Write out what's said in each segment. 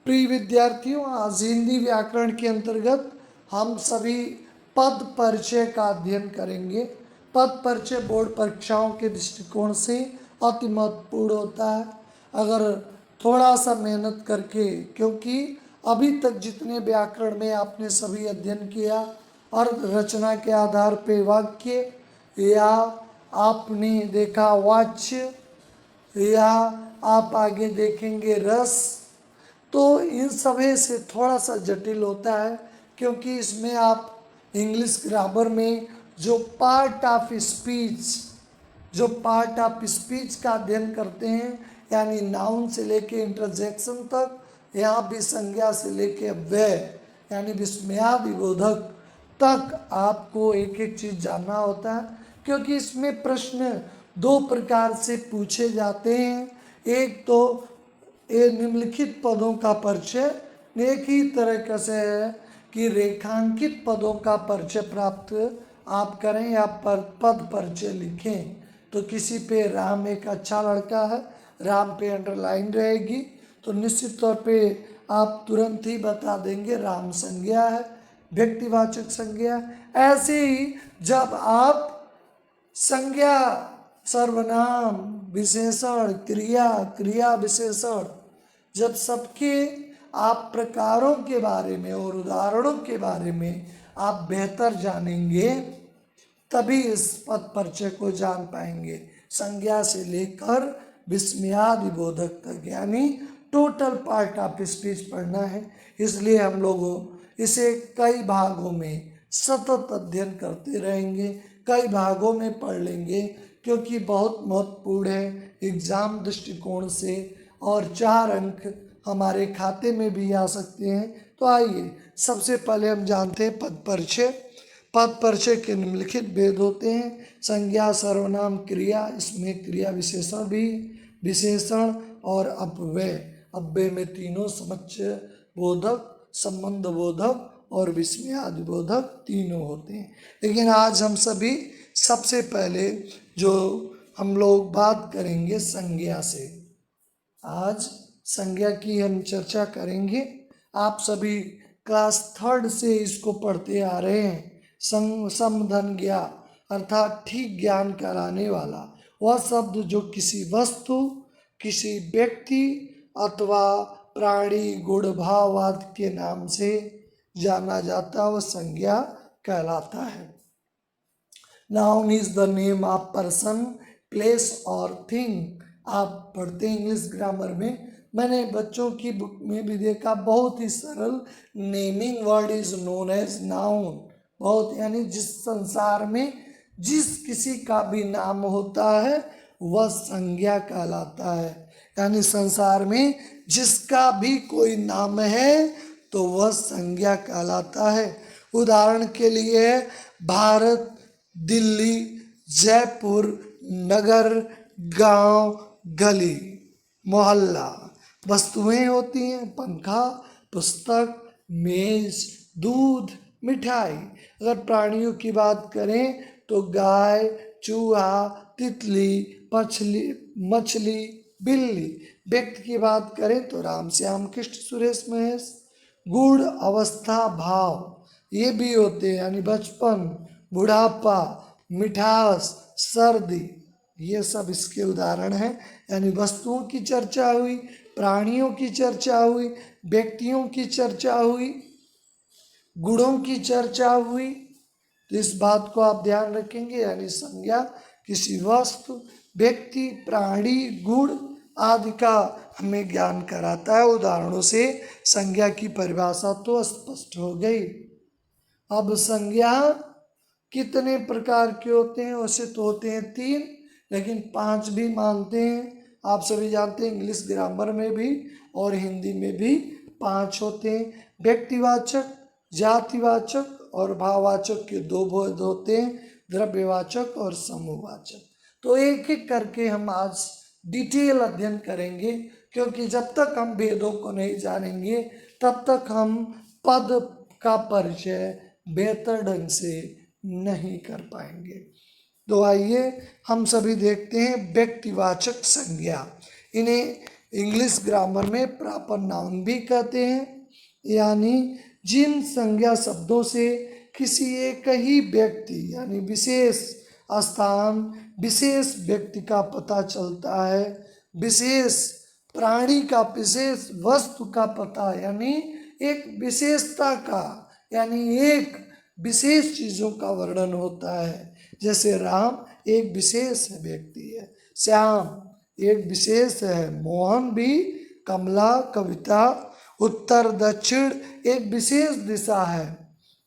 प्रिय विद्यार्थियों, आज हिंदी व्याकरण के अंतर्गत हम सभी पद परिचय का अध्ययन करेंगे। पद परिचय बोर्ड परीक्षाओं के दृष्टिकोण से अति महत्वपूर्ण होता है। अगर थोड़ा सा मेहनत करके, क्योंकि अभी तक जितने व्याकरण में आपने सभी अध्ययन किया, अर्थ रचना के आधार पे वाक्य, या आपने देखा वाच्य, या आप आगे देखेंगे रस, तो इन सभी से थोड़ा सा जटिल होता है, क्योंकि इसमें आप इंग्लिश ग्रामर में जो पार्ट ऑफ स्पीच का अध्ययन करते हैं, यानी नाउन से लेके इंटरजेक्शन तक, यहाँ भी संज्ञा से लेके अव्यय यानी विस्मयादि बोधक तक आपको एक एक चीज़ जानना होता है, क्योंकि इसमें प्रश्न दो प्रकार से पूछे जाते हैं। एक तो ये निम्नलिखित पदों का परिचय, एक ही तरह से है कि रेखांकित पदों का परिचय प्राप्त आप करें या पद परिचय लिखें। तो किसी पे राम एक अच्छा लड़का है, राम पे अंडरलाइन रहेगी, तो निश्चित तौर पे आप तुरंत ही बता देंगे राम संज्ञा है, व्यक्तिवाचक संज्ञा। ऐसे ही जब आप संज्ञा, सर्वनाम, विशेषण, क्रिया, क्रिया विशेषण, जब सबके आप प्रकारों के बारे में और उदाहरणों के बारे में आप बेहतर जानेंगे, तभी इस पद परिचय को जान पाएंगे। संज्ञा से लेकर विस्मयादि बोधक तक, यानी टोटल पार्ट ऑफ स्पीच पढ़ना है। इसलिए हम लोग इसे कई भागों में सतत अध्ययन करते रहेंगे, कई भागों में पढ़ लेंगे, क्योंकि बहुत महत्वपूर्ण है एग्जाम दृष्टिकोण से, और 4 अंक हमारे खाते में भी आ सकते हैं। तो आइए सबसे पहले हम जानते हैं पद परिचय। पद परिचय के निम्नलिखित भेद होते हैं: संज्ञा, सर्वनाम, क्रिया, इसमें क्रिया विशेषण भी, विशेषण और अपव्यय। अपव्यय में तीनों समुच्चय बोधक, संबंध बोधक और विस्मयादि बोधक तीनों होते हैं। लेकिन आज हम सभी सबसे पहले जो हम लोग बात करेंगे संज्ञा से। आज संज्ञा की हम चर्चा करेंगे। आप सभी क्लास 3 से इसको पढ़ते आ रहे हैं। समधन ज्ञा अर्थात ठीक ज्ञान कराने वाला वह शब्द जो किसी वस्तु, किसी व्यक्ति अथवा प्राणी गुण भाववाद के नाम से जाना जाता है, वह संज्ञा कहलाता है। Noun is the name of person, place और थिंग। आप पढ़ते हैं इंग्लिश ग्रामर में, मैंने बच्चों की बुक में भी देखा, बहुत ही सरल naming word is known as noun. बहुत, यानी जिस संसार में जिस किसी का भी नाम होता है वह संज्ञा कहलाता है। यानी संसार में जिसका भी कोई नाम है तो वह संज्ञा कहलाता है। उदाहरण के लिए भारत, दिल्ली, जयपुर, नगर, गांव, गली, मोहल्ला। वस्तुएं होती हैं पंखा, पुस्तक, मेज, दूध, मिठाई। अगर प्राणियों की बात करें तो गाय, चूहा, तितली, मछली, बिल्ली। व्यक्ति की बात करें तो राम, श्याम, कृष्ण, सुरेश, महेश। गुण, अवस्था, भाव ये भी होते हैं, यानी बचपन, बुढ़ापा, मिठास, सर्दी, ये सब इसके उदाहरण हैं। यानी वस्तुओं की चर्चा हुई, प्राणियों की चर्चा हुई, व्यक्तियों की चर्चा हुई, गुणों की चर्चा हुई। तो इस बात को आप ध्यान रखेंगे। यानी संज्ञा किसी वस्तु, व्यक्ति, प्राणी, गुण आदि का हमें ज्ञान कराता है। उदाहरणों से संज्ञा की परिभाषा तो स्पष्ट हो गई। अब संज्ञा कितने प्रकार के होते हैं? वैसे तो होते हैं 3, लेकिन 5 भी मानते हैं। आप सभी जानते हैं इंग्लिश ग्रामर में भी और हिंदी में भी 5 होते हैं। व्यक्तिवाचक, जातिवाचक और भाववाचक के 2 भेद होते हैं, द्रव्यवाचक और समूहवाचक। तो एक एक करके हम आज डिटेल अध्ययन करेंगे, क्योंकि जब तक हम भेदों को नहीं जानेंगे तब तक हम पद का परिचय बेहतर ढंग से नहीं कर पाएंगे। तो आइए हम सभी देखते हैं व्यक्तिवाचक संज्ञा। इन्हें इंग्लिश ग्रामर में प्रॉपर नाउन भी कहते हैं, यानी जिन संज्ञा शब्दों से किसी एक ही व्यक्ति यानी विशेष स्थान, विशेष व्यक्ति का पता चलता है, विशेष प्राणी का, विशेष वस्तु का पता, यानी एक विशेषता का, यानी एक विशेष चीज़ों का वर्णन होता है। जैसे राम एक विशेष व्यक्ति है, श्याम एक विशेष है, मोहन भी, कमला, कविता, उत्तर दक्षिण एक विशेष दिशा है,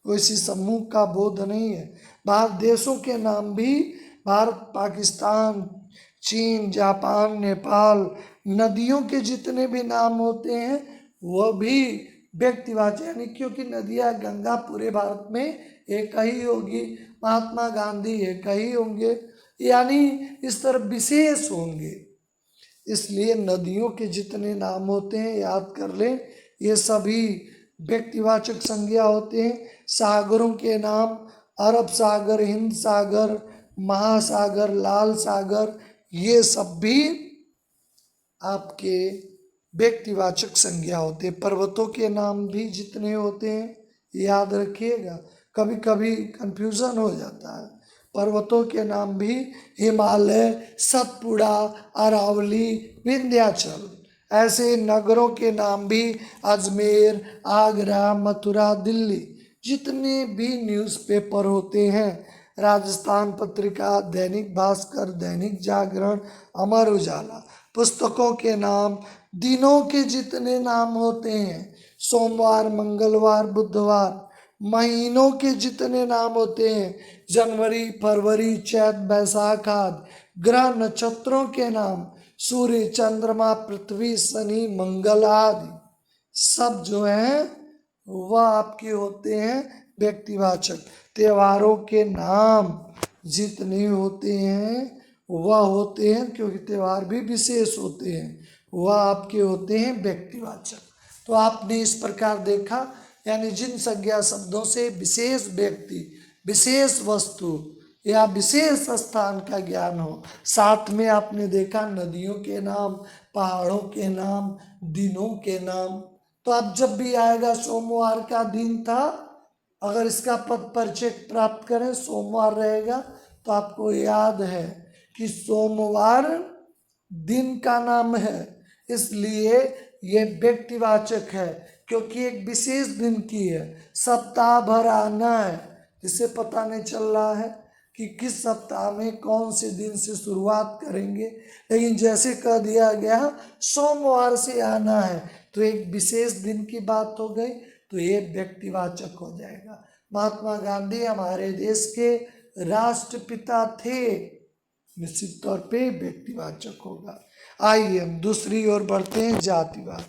वैसी समूह का बोध नहीं है। बाहर देशों के नाम भी, भारत, पाकिस्तान, चीन, जापान, नेपाल, नदियों के जितने भी नाम होते हैं वह भी व्यक्तिवाचक, यानी क्योंकि नदियाँ, गंगा पूरे भारत में एक ही होगी, महात्मा गांधी एक ही होंगे, यानी इस तरह विशेष होंगे। इसलिए नदियों के जितने नाम होते हैं याद कर लें, ये सभी व्यक्तिवाचक संज्ञा होते हैं। सागरों के नाम, अरब सागर, हिंद सागर, महासागर, लाल सागर, ये सब भी आपके व्यक्तिवाचक संज्ञा होते हैं। पर्वतों के नाम भी जितने होते हैं याद रखिएगा, कभी कभी कंफ्यूजन हो जाता है। पर्वतों के नाम भी हिमालय, सतपुड़ा, अरावली, विंध्याचल। ऐसे नगरों के नाम भी अजमेर, आगरा, मथुरा, दिल्ली। जितने भी न्यूज़पेपर होते हैं, राजस्थान पत्रिका, दैनिक भास्कर, दैनिक जागरण, अमर उजाला। पुस्तकों के नाम, दिनों के जितने नाम होते हैं, सोमवार, मंगलवार, बुधवार। महीनों के जितने नाम होते हैं, जनवरी, फरवरी, चैत, बैसाख आदि। ग्रह नक्षत्रों के नाम, सूर्य, चंद्रमा, पृथ्वी, शनि, मंगल आदि सब जो हैं वह आपके होते हैं व्यक्तिवाचक। त्योहारों के नाम जितने होते हैं वह होते हैं, क्योंकि त्यौहार भी विशेष होते हैं, वह आपके होते हैं व्यक्तिवाचक। तो आपने इस प्रकार देखा, यानी जिन संज्ञा शब्दों से विशेष व्यक्ति, विशेष वस्तु या विशेष स्थान का ज्ञान हो। साथ में आपने देखा नदियों के नाम, पहाड़ों के नाम, दिनों के नाम। तो अब जब भी आएगा, सोमवार का दिन था, अगर इसका पद परिचय प्राप्त करें, सोमवार रहेगा, तो आपको याद है कि सोमवार दिन का नाम है, इसलिए ये व्यक्तिवाचक है, क्योंकि एक विशेष दिन की है। सप्ताह भर आना है, जिससे पता नहीं चल रहा है कि किस सप्ताह में कौन से दिन से शुरुआत करेंगे, लेकिन जैसे कह दिया गया सोमवार से आना है, तो एक विशेष दिन की बात हो गई, तो ये व्यक्तिवाचक हो जाएगा। महात्मा गांधी हमारे देश के राष्ट्रपिता थे, निश्चित तौर पे व्यक्तिवाचक होगा। आइए हम दूसरी ओर बढ़ते हैं, जातिवाद।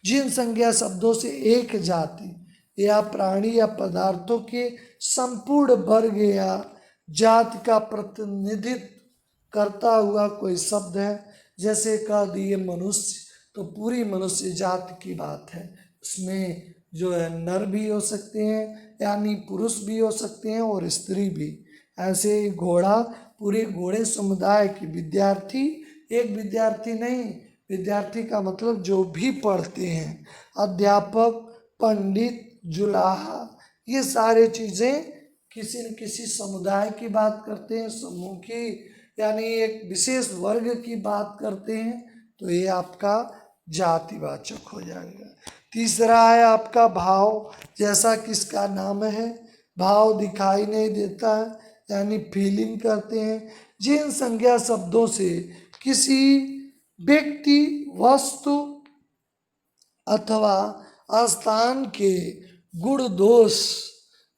जिन संज्ञा शब्दों से एक जाति या प्राणी या पदार्थों के संपूर्ण वर्ग या जाति का प्रतिनिधित्व करता हुआ कोई शब्द है, जैसे कह दिए मनुष्य, तो पूरी मनुष्य जाति की बात है। उसमें जो है नर भी हो सकते हैं, यानी पुरुष भी हो सकते हैं और स्त्री भी। ऐसे ही घोड़ा, पूरे घोड़े समुदाय की। विद्यार्थी, एक विद्यार्थी नहीं, विद्यार्थी का मतलब जो भी पढ़ते हैं। अध्यापक, पंडित, जुलाहा, ये सारे चीज़ें किसी न किसी समुदाय की बात करते हैं, समूह की, यानी एक विशेष वर्ग की बात करते हैं, तो ये आपका जातिवाचक हो जाएगा। तीसरा है आपका भाव। जैसा किसका नाम है, भाव दिखाई नहीं देता है, यानी फीलिंग करते हैं। जिन संज्ञा शब्दों से किसी व्यक्ति, वस्तु अथवा स्थान के गुण, दोष,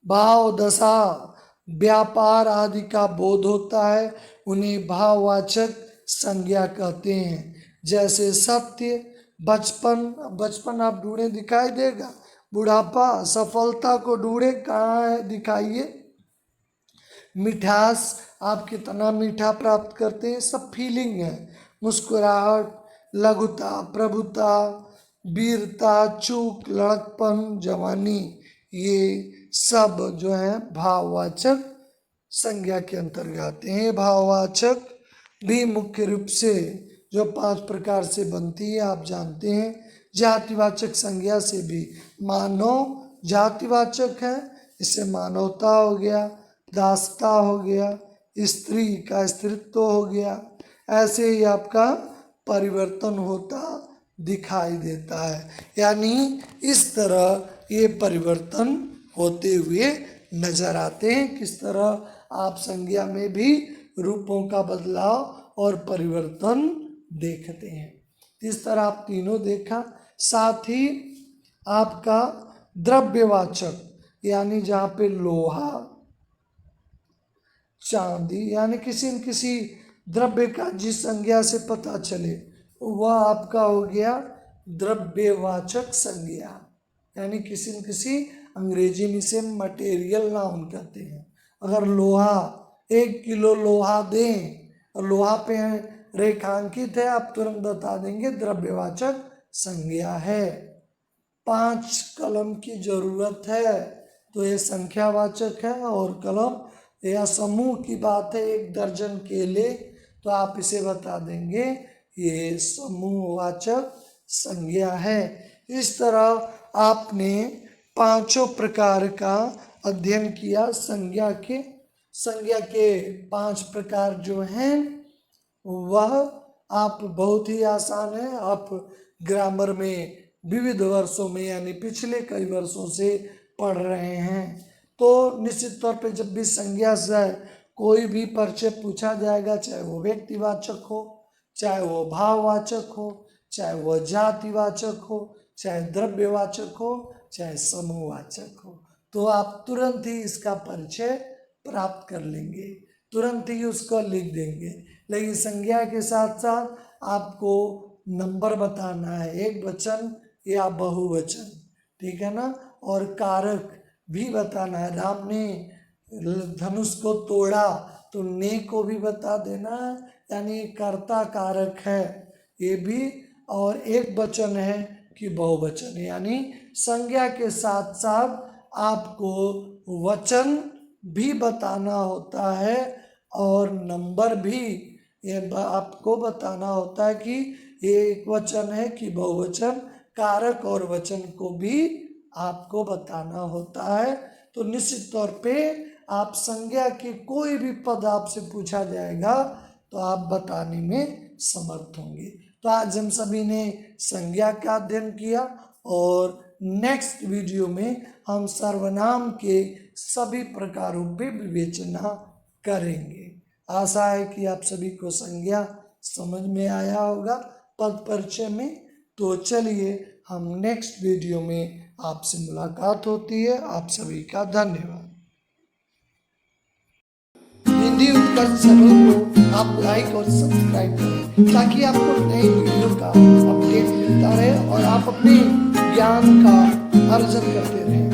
भाव, दशा, व्यापार आदि का बोध होता है, उन्हें भाववाचक संज्ञा कहते हैं। जैसे सत्य, बचपन, बचपन आप ढूंढे दिखाई देगा। बुढ़ापा, सफलता को ढूंढे कहाँ है दिखाइए। मिठास, आप कितना मीठा प्राप्त करते हैं, सब फीलिंग है। मुस्कुराहट, लघुता, प्रभुता, वीरता, चूक, लड़कपन, जवानी, ये सब जो है भाववाचक संज्ञा के अंतर्गत आते हैं। भाववाचक भी मुख्य रूप से जो 5 प्रकार से बनती है आप जानते हैं। जातिवाचक संज्ञा से भी मानव जातिवाचक है, इससे मानवता हो गया, दासता हो गया, स्त्री का स्त्रीत्व हो गया। ऐसे ही आपका परिवर्तन होता दिखाई देता है, यानी इस तरह ये परिवर्तन होते हुए नजर आते हैं। किस तरह आप संज्ञा में भी रूपों का बदलाव और परिवर्तन देखते हैं। इस तरह आप तीनों देखा। साथ ही आपका द्रव्यवाचक यानी जहाँ पे लोहा, चांदी यानी किसी न किसी द्रव्य का जिस संज्ञा से पता चले वह आपका हो गया द्रव्यवाचक संज्ञा, यानी किसी न किसी, अंग्रेजी में इसे मटेरियल नाउन कहते हैं। अगर लोहा 1 किलो लोहा दें और लोहा पे रेखांकित है, आप तुरंत बता देंगे द्रव्यवाचक संज्ञा है। 5 कलम की जरूरत है तो ये संख्यावाचक है, और कलम या समूह की बात है 1 दर्जन केले तो आप इसे बता देंगे ये समूहवाचक संज्ञा है। इस तरह आपने 5 प्रकार का अध्ययन किया। संज्ञा के 5 प्रकार जो हैं वह आप बहुत ही आसान है, आप ग्रामर में विविध वर्षों में यानी पिछले कई वर्षों से पढ़ रहे हैं। तो निश्चित तौर पे जब भी संज्ञा से कोई भी परिचय पूछा जाएगा, चाहे वो व्यक्तिवाचक हो, चाहे वो भाववाचक हो, चाहे वो जातिवाचक हो, चाहे द्रव्यवाचक हो, चाहे समूहवाचक हो, तो आप तुरंत ही इसका परिचय प्राप्त कर लेंगे, तुरंत ही उसको लिख देंगे। लेकिन संज्ञा के साथ साथ आपको नंबर बताना है, एक वचन या बहुवचन, ठीक है ना, और कारक भी बताना है। राम ने धनुष को तोड़ा तो ने को भी बता देना है, यानी कर्ता कारक है ये भी, और एक वचन है कि बहुवचन, यानी संज्ञा के साथ साथ आपको वचन भी बताना होता है और नंबर भी ये आपको बताना होता है कि ये एक वचन है कि बहुवचन, कारक और वचन को भी आपको बताना होता है। तो निश्चित तौर पे आप संज्ञा के कोई भी पद आपसे पूछा जाएगा तो आप बताने में समर्थ होंगे। तो आज हम सभी ने संज्ञा का अध्ययन किया और नेक्स्ट वीडियो में हम सर्वनाम के सभी प्रकारों पे विवेचना करेंगे। आशा है कि आप सभी को संज्ञा समझ में आया होगा पद परिचय में। तो चलिए हम नेक्स्ट वीडियो में आपसे मुलाकात होती है। आप सभी का धन्यवाद। हिंदी उत्कर्ष चैनल को आप लाइक और सब्सक्राइब करें ताकि आपको नई वीडियो का अपडेट मिलता रहे और आप अपने ज्ञान का अर्जन करते रहें।